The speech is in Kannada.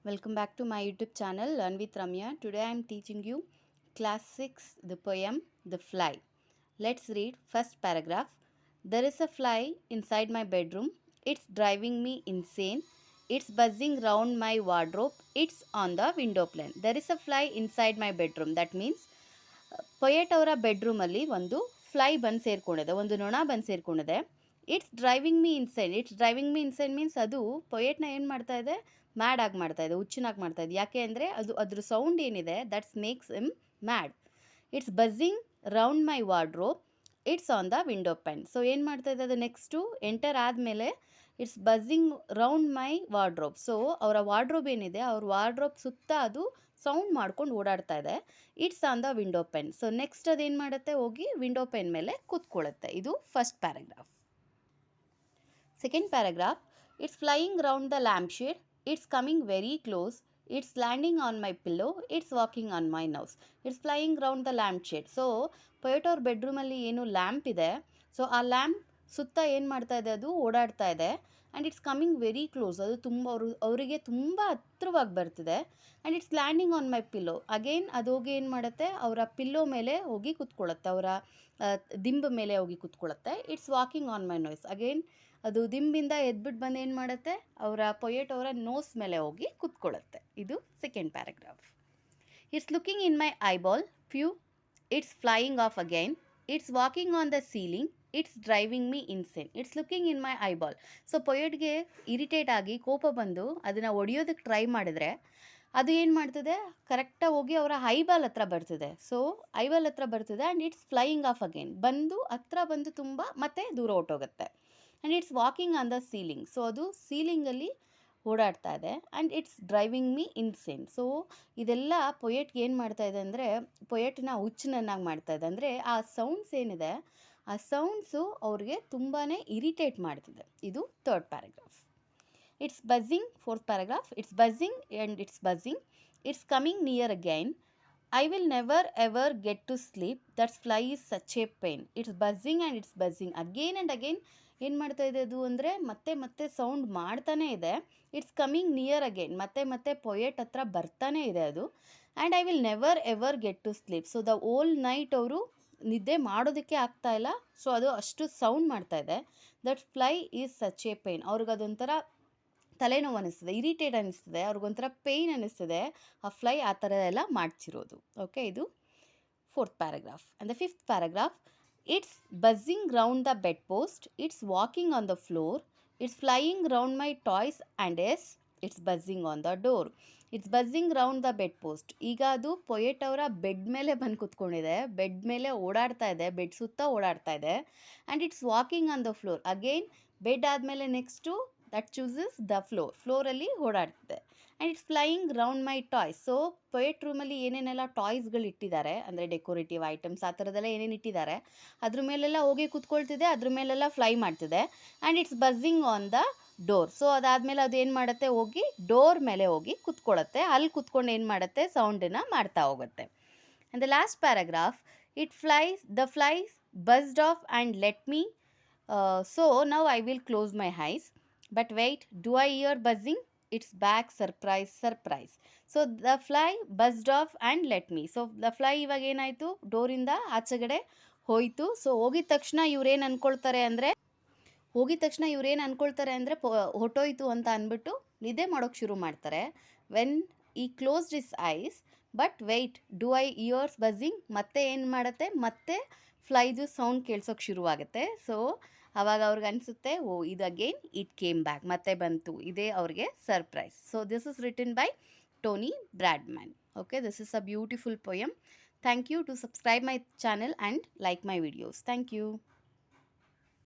Welcome back to my YouTube channel Learn with Ramya. Today I am teaching you class 6 the poem The Fly. Let's read first paragraph. There is a fly inside my bedroom. It's driving me insane. It's buzzing round my wardrobe. It's on the window pane. There is a fly inside my bedroom. That means poet ಅವರ ಬೆಡ್ರೂಮಲ್ಲಿ ಒಂದು ಫ್ಲೈ ಬಂದು ಸೇರ್ಕೊಂಡಿದೆ, ಒಂದು ನೊಣ ಬಂದು ಸೇರ್ಕೊಂಡಿದೆ. It's driving me inside means ಅದು ಪೊಯೆಟ್ನ ಏನು ಮಾಡ್ತಾ ಇದೆ, ಮ್ಯಾಡ್ ಆಗಿ ಮಾಡ್ತಾ ಇದೆ, ಹುಚ್ಚನಾಗಿ ಮಾಡ್ತಾ ಇದೆ. ಯಾಕೆ ಅಂದರೆ ಅದ್ರ ಸೌಂಡ್ ಏನಿದೆ that's makes him mad. It's buzzing round my wardrobe. It's on the window pane. So ಏನು ಮಾಡ್ತಾ ಇದೆ ಅದು ನೆಕ್ಸ್ಟು ಎಂಟರ್ ಆದಮೇಲೆ it's buzzing round my wardrobe. So ಅವರ ವಾರ್ಡ್ರೋಬ್ ಏನಿದೆ ಅವ್ರ ವಾರ್ಡ್ರೋಬ್ ಸುತ್ತ ಅದು ಸೌಂಡ್ ಮಾಡ್ಕೊಂಡು ಓಡಾಡ್ತಾ ಇದೆ. It's on the window pane. So next ಅದೇನು ಮಾಡುತ್ತೆ, ಹೋಗಿ ವಿಂಡೋ ಪೆನ್ ಮೇಲೆ ಕೂತ್ಕೊಳ್ಳುತ್ತೆ. ಇದು first paragraph. Second paragraph. It's flying round the lamp shade. It's coming very close. It's landing on my pillow. It's walking on my nose. It's flying round the lamp shade. So poet ಅವ್ರ ಬೆಡ್ರೂಮಲ್ಲಿ ಏನು ಲ್ಯಾಂಪ್ ಇದೆ, ಸೊ ಆ ಲ್ಯಾಂಪ್ ಸುತ್ತ ಏನು ಮಾಡ್ತಾ ಇದೆ, ಅದು ಓಡಾಡ್ತಾ ಇದೆ. And it's coming very close. ಅದು ತುಂಬ ಅವರಿಗೆ ತುಂಬ ಹತ್ರವಾಗಿ ಬರ್ತಿದೆ. And it's landing on my pillow. Again ಅದು ಹೋಗಿ ಏನು ಮಾಡುತ್ತೆ, ಅವರ ಪಿಲ್ಲೋ ಮೇಲೆ ಹೋಗಿ ಕೂತ್ಕೊಳ್ಳುತ್ತೆ, ಅವರ ದಿಂಬು ಮೇಲೆ ಹೋಗಿ ಕೂತ್ಕೊಳ್ಳುತ್ತೆ. It's walking on my nose. Again ಅದು ದಿಂಬಿಂದ ಎದ್ಬಿಟ್ಟು ಬಂದು ಏನು ಮಾಡುತ್ತೆ, ಅವರ ಪೊಯೆಟ್ ಅವರ ನೋಸ್ ಮೇಲೆ ಹೋಗಿ ಕೂತ್ಕೊಳ್ಳುತ್ತೆ. ಇದು second paragraph. It's looking in my eyeball few. It's flying off again. It's walking on the ceiling. It's driving me insane. It's looking in my eyeball. So ಪೊಯೆಟ್ಗೆ ಇರಿಟೇಟ್ ಆಗಿ ಕೋಪ ಬಂದು ಅದನ್ನು ಒಡೆಯೋದಕ್ಕೆ ಟ್ರೈ ಮಾಡಿದ್ರೆ ಅದು ಏನು ಮಾಡ್ತದೆ, ಕರೆಕ್ಟಾಗಿ ಹೋಗಿ ಅವರ ಐಬಾಲ್ ಹತ್ರ ಬರ್ತಿದೆ. ಸೊ ಐಬಾಲ್ ಹತ್ರ ಬರ್ತಿದೆ and it's flying off again. ಬಂದು ಹತ್ರ ಬಂದು ತುಂಬ ಮತ್ತೆ ದೂರ ಹೊಟ್ಟೋಗುತ್ತೆ. And it's walking on the ceiling. So ಅದು ಸೀಲಿಂಗಲ್ಲಿ ಓಡಾಡ್ತಾ ಇದೆ. And it's driving me insane. So ಇದೆಲ್ಲ ಪೊಯೆಟ್ಗೆ ಏನು ಮಾಡ್ತಾ ಇದೆ ಅಂದರೆ, ಪೊಯೆಟ್ನ ಹುಚ್ಚನನ್ನಾಗಿ ಮಾಡ್ತಾ ಇದೆ. ಅಂದರೆ ಆ ಸೌಂಡ್ಸ್ ಏನಿದೆ, ಆ ಸೌಂಡ್ಸು ಅವ್ರಿಗೆ ತುಂಬಾ ಇರಿಟೇಟ್ ಮಾಡ್ತಿದೆ. ಇದು third paragraph. It's buzzing. Fourth paragraph. It's buzzing and it's buzzing. It's coming near again. I will never ever get to sleep. That's fly is such a pain. It's buzzing and it's buzzing again and again. ಏನು ಮಾಡ್ತಾ ಇದೆ ಅದು ಅಂದರೆ ಮತ್ತೆ ಮತ್ತೆ ಸೌಂಡ್ ಮಾಡ್ತಾನೇ ಇದೆ. It's coming near again. ಮತ್ತೆ ಮತ್ತೆ ಪೊಯೆಟ್ ಹತ್ರ ಬರ್ತಾನೇ ಇದೆ ಅದು. And I will never ever get to sleep. So the whole night ಅವರು ನಿದ್ದೆ ಮಾಡೋದಕ್ಕೆ ಆಗ್ತಾ ಇಲ್ಲ. ಸೊ ಅದು ಅಷ್ಟು ಸೌಂಡ್ ಮಾಡ್ತಾ ಇದೆ. That fly is such a pain. ಅವ್ರಿಗೆ ಅದೊಂಥರ ತಲೆನೋವು ಅನ್ನಿಸ್ತದೆ, ಇರಿಟೇಟ್ ಅನ್ನಿಸ್ತದೆ, ಅವ್ರಿಗೊಂಥರ ಪೇಯ್ನ್ ಅನ್ನಿಸ್ತದೆ ಆ ಫ್ಲೈ ಆ ಥರ ಎಲ್ಲ ಮಾಡ್ತಿರೋದು. ಓಕೆ, ಇದು fourth paragraph. And the fifth paragraph. It's buzzing round the bed post. It's walking on the floor. It's flying round my toys and as it's buzzing on the door. It's buzzing round the bed post. ಈಗ ಅದು ಪೊಯೆಟ್ ಅವರ ಬೆಡ್ ಮೇಲೆ ಬಂದು ಕೂತ್ಕೊಂಡಿದೆ, ಬೆಡ್ ಮೇಲೆ ಓಡಾಡ್ತಾ ಇದೆ, ಬೆಡ್ ಸುತ್ತ ಓಡಾಡ್ತಾ ಇದೆ. And it's walking on the floor. Again bed ಆದಮೇಲೆ ನೆಕ್ಸ್ಟು ದಟ್ ಚೂಸಸ್ ದ ಫ್ಲೋರಲ್ಲಿ ಓಡಾಡ್ತಿದೆ. And it's flying round my toys. So poet ರೂಮಲ್ಲಿ ಏನೇನೆಲ್ಲ ಟಾಯ್ಸ್ಗಳು ಇಟ್ಟಿದ್ದಾರೆ, ಅಂದರೆ ಡೆಕೋರೇಟಿವ್ ಐಟಮ್ಸ್ ಆ ಥರದ್ದೆಲ್ಲ ಏನೇನು ಇಟ್ಟಿದ್ದಾರೆ ಅದ್ರ ಮೇಲೆಲ್ಲ ಹೋಗಿ ಕೂತ್ಕೊಳ್ತಿದೆ, ಅದ್ರ ಮೇಲೆಲ್ಲ ಫ್ಲೈ ಮಾಡ್ತಿದೆ. And it's buzzing on the door. So ಅದಾದಮೇಲೆ ಅದು ಏನು ಮಾಡುತ್ತೆ, ಹೋಗಿ ಡೋರ್ ಮೇಲೆ ಹೋಗಿ ಕೂತ್ಕೊಳ್ಳುತ್ತೆ. ಅಲ್ಲಿ ಕೂತ್ಕೊಂಡು ಏನು ಮಾಡುತ್ತೆ, ಸೌಂಡನ್ನು ಮಾಡ್ತಾ ಹೋಗುತ್ತೆ. And the last paragraph. The flies buzzed off and let me. So now I will close my eyes. But wait, do I ear buzzing? It's back surprise surprise. So the fly buzzed off and let me. So the fly ಇವಾಗ ಏನಾಯಿತು, ಡೋರಿಂದ ಆಚೆಗಡೆ ಹೋಯಿತು. ಸೊ ಹೋಗಿದ ತಕ್ಷಣ ಇವ್ರೇನು ಅಂದ್ಕೊಳ್ತಾರೆ ಅಂದರೆ ಹೊಟ್ಟೋಯ್ತು ಅಂತ ಅಂದ್ಬಿಟ್ಟು ನಿದ್ದೆ ಮಾಡೋಕ್ಕೆ ಶುರು ಮಾಡ್ತಾರೆ. When he closed his eyes. But wait, do I ears buzzing? ಮತ್ತೆ ಏನು ಮಾಡುತ್ತೆ, ಮತ್ತೆ ಫ್ಲೈದು ಸೌಂಡ್ ಕೇಳಿಸೋಕ್ಕೆ ಶುರುವಾಗುತ್ತೆ. ಸೊ ಆವಾಗ ಅವ್ರಿಗೆ ಅನಿಸುತ್ತೆ, ಓ ಇದು ಅಗೇನ್ ಇಟ್ ಕೇಮ್ ಬ್ಯಾಕ್, ಮತ್ತೆ ಬಂತು. ಇದೇ ಅವ್ರಿಗೆ surprise. So this is written by Tony Bradman. Okay, this is a beautiful poem. Thank you to subscribe my channel and like my videos. Thank you.